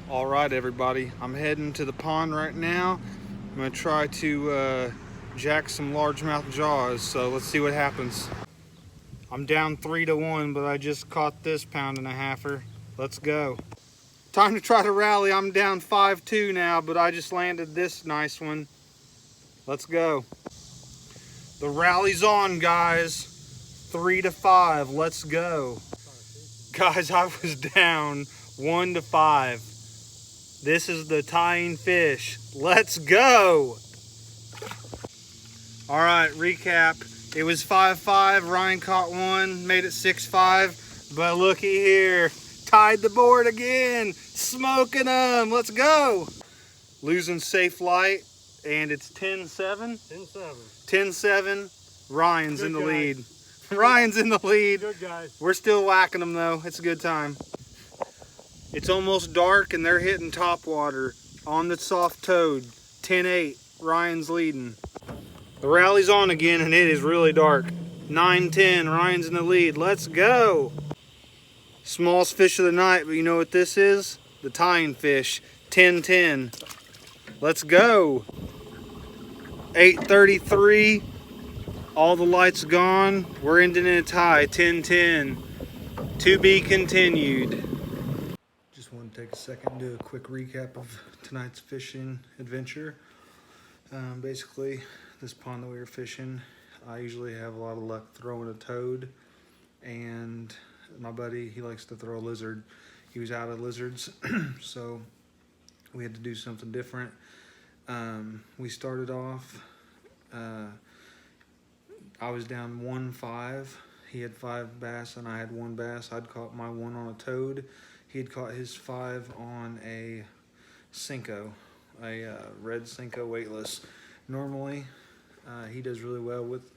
All right, everybody, I'm heading to the pond right now. I'm gonna try to jack some largemouth jaws, so let's see what happens. I'm down 3-1, but I just caught this pound-and-a-halfer. Let's go. Time to try to rally. I'm down 5-2 now, but I just landed this nice one. Let's go. The rally's on, guys. 3-5. Let's go. Guys, I was down 1-5. This is the tying fish. Let's go. All right, recap. It was 5-5. Ryan caught one, made it 6-5. But looky here, tied the board again. Smoking them. Let's go. Losing safe light, and it's 10-7. 10-7. Ryan's in the lead. Ryan's in the lead. Good guys. We're still whacking them though. It's a good time. It's almost dark and they're hitting top water on the soft toad. 10-8. Ryan's leading. The rally's on again and it is really dark. 9-10. Ryan's in the lead. Let's go. Smallest fish of the night, but you know what this is? The tying fish. 10-10. Let's go. 8:33. All the lights gone. We're ending in a tie. 10-10. To be continued. Just want to take a second and do a quick recap of tonight's fishing adventure. Basically, this pond that we were fishing, I usually have a lot of luck throwing a toad, and my buddy, he likes to throw a lizard. He was out of lizards, so we had to do something different. We started off, I was down 1-5. He had 5 bass and I had 1 bass. I'd caught my 1 on a toad. He had caught his 5 on a Senko, a red Senko weightless. Normally, he does really well with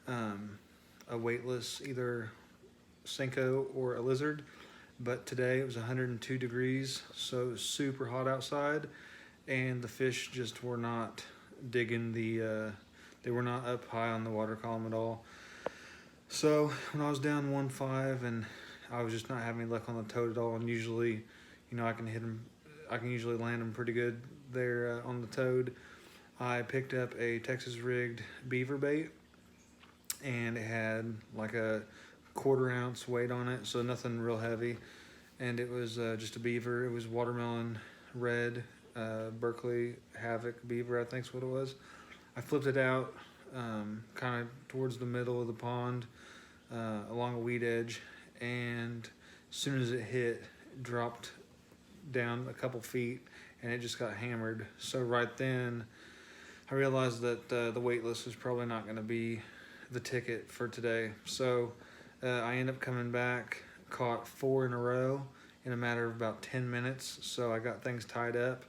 a weightless, either Senko or a lizard. But today it was 102 degrees, so it was super hot outside, and the fish just were not digging the, they were not up high on the water column at all. So when I was down 1-5 and I was just not having any luck on the toad at all, and usually, you know, I can hit him, I can usually land him pretty good there on the toad. I picked up a Texas rigged beaver bait, and it had like a 1/4 ounce weight on it, so nothing real heavy. And it was just a beaver. It was watermelon red, Berkeley Havoc beaver, I think is what it was. I flipped it out kind of towards the middle of the pond, along a weed edge, and as soon as it hit, it dropped down a couple feet and it just got hammered. So right then I realized that the weightless was probably not going to be the ticket for today. So I ended up coming back, caught 4 in a row in a matter of about 10 minutes. So I got things tied up,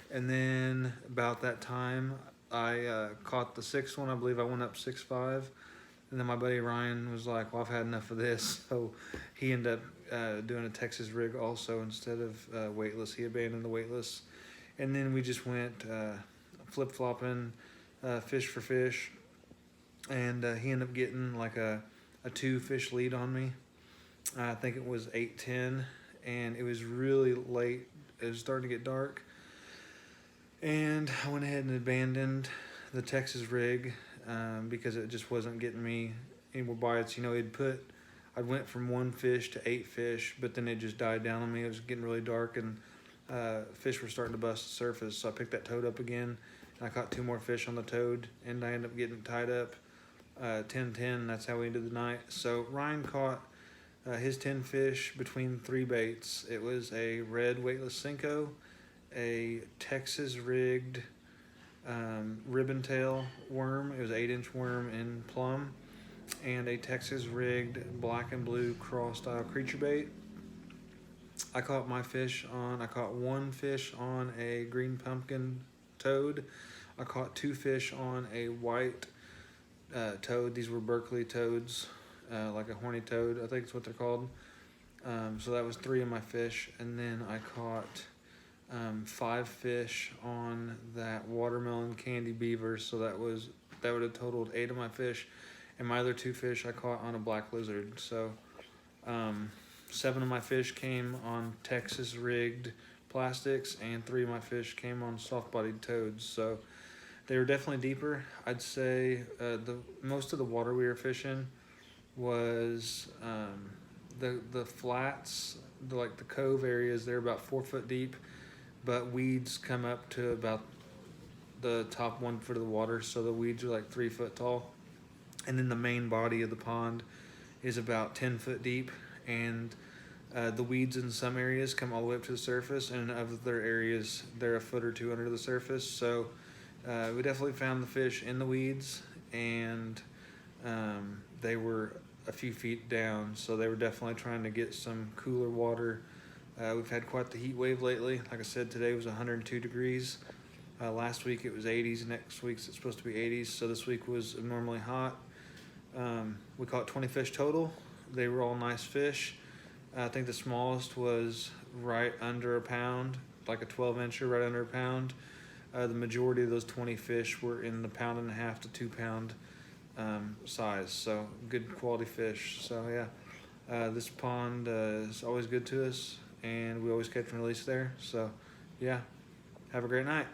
and then about that time I caught the 6th one. I believe I went up 6-5, and then my buddy Ryan was like, well, I've had enough of this, so he ended up doing a Texas rig also instead of weightless. He abandoned the weightless, and then we just went flip-flopping fish for fish, and he ended up getting like a 2-fish lead on me. I think it was 8-10, and it was really late. It was starting to get dark, and I went ahead and abandoned the Texas rig because it just wasn't getting me any more bites. You know, I went from 1 fish to 8 fish, but then it just died down on me. It was getting really dark, and fish were starting to bust the surface. So I picked that toad up again, and I caught 2 more fish on the toad, and I ended up getting tied up 10-10. That's how we ended the night. So Ryan caught his 10 fish between 3 baits. It was a red weightless Senko, a Texas rigged ribbon tail worm. It was an 8-inch worm in plum, and a Texas rigged black and blue crawl style creature bait. I caught 1 fish on a green pumpkin toad. I caught 2 fish on a white toad. These were Berkeley toads, like a horny toad, I think is what they're called. So that was 3 of my fish, and then I caught 5 fish on that watermelon candy beaver. So that would have totaled 8 of my fish, and my other 2 fish I caught on a black lizard. So 7 of my fish came on Texas rigged plastics, and 3 of my fish came on soft-bodied toads. So they were definitely deeper. I'd say the most of the water we were fishing was the flats, like the cove areas. They're about 4 foot deep, but weeds come up to about the top 1 foot of the water, so the weeds are like 3 foot tall. And then the main body of the pond is about 10 foot deep, and the weeds in some areas come all the way up to the surface, and in other areas they're a foot or 2 under the surface. So we definitely found the fish in the weeds, and they were a few feet down, so they were definitely trying to get some cooler water. We've had quite the heat wave lately. Like I said, today was 102 degrees. Last week it was 80s. Next week's it's supposed to be 80s, so this week was abnormally hot. We caught 20 fish total. They were all nice fish. I think the smallest was right under a pound, like a 12-incher, right under a pound. The majority of those 20 fish were in the 1.5 to 2 pound size, so good quality fish. So yeah, this pond is always good to us, and we always catch and release there. So yeah, have a great night.